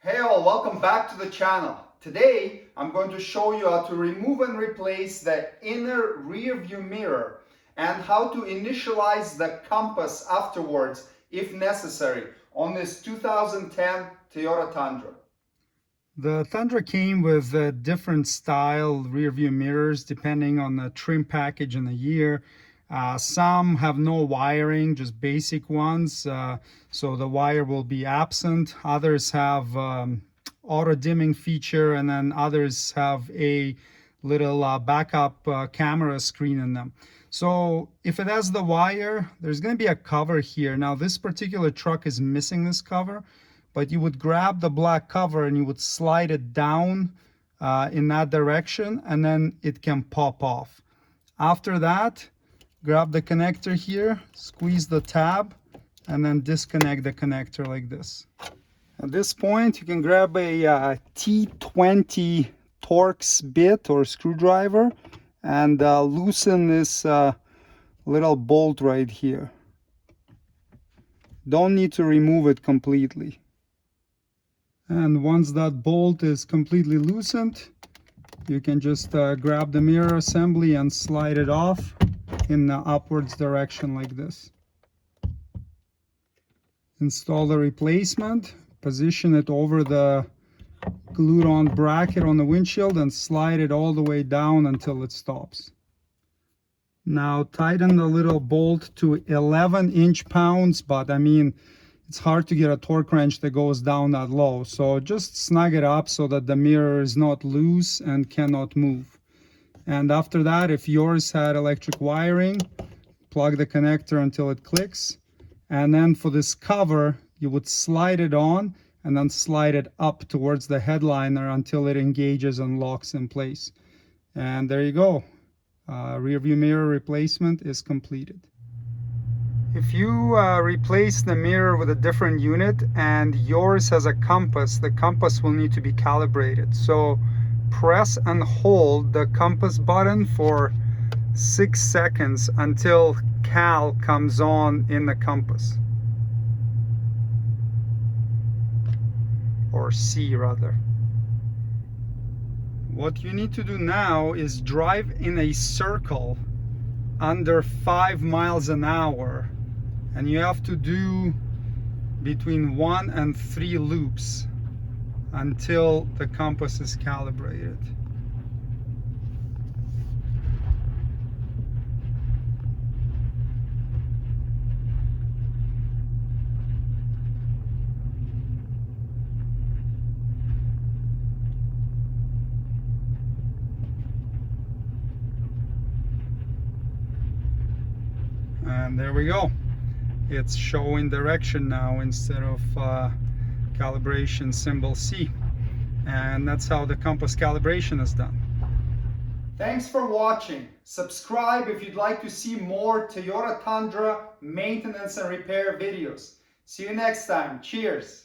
Hey all, welcome back to the channel. Today I'm going to show you how to remove and replace the inner rear view mirror and how to initialize the compass afterwards if necessary on this 2010 Toyota Tundra. The Tundra came with different style rear view mirrors depending on the trim package and the year. Some have no wiring, just basic ones, so the wire will be absent. Others have auto dimming feature, and then others have a little backup camera screen in them. So if it has the wire, there's going to be a cover here. Now this particular truck is missing this cover, but you would grab the black cover and you would slide it down in that direction, and then it can pop off. After that, grab the connector here, squeeze the tab, and then disconnect the connector like this. At this point, you can grab a T20 Torx bit or screwdriver and loosen this little bolt right here. Don't need to remove it completely. And once that bolt is completely loosened, you can just grab the mirror assembly and slide it off in the upwards direction like this. Install the replacement, position it over the glued on bracket on the windshield, and slide it all the way down until it stops. Now tighten the little bolt to 11 inch-pounds, but I mean, it's hard to get a torque wrench that goes down that low. So just snug it up so that the mirror is not loose and cannot move. And after that, if yours had electric wiring, plug the connector until it clicks. And then for this cover, you would slide it on and then slide it up towards the headliner until it engages and locks in place. And there you go. Rear view mirror replacement is completed. If you replace the mirror with a different unit and yours has a compass, the compass will need to be calibrated. So press and hold the compass button for 6 seconds until cal comes on in the compass. Or C rather. What you need to do now is drive in a circle under 5 miles an hour. And you have to do between 1 and 3 loops until the compass is calibrated. And there we go. It's showing direction now instead of calibration symbol C. And that's how the compass calibration is done. Thanks for watching. Subscribe if you'd like to see more Toyota Tundra maintenance and repair videos. See you next time. Cheers.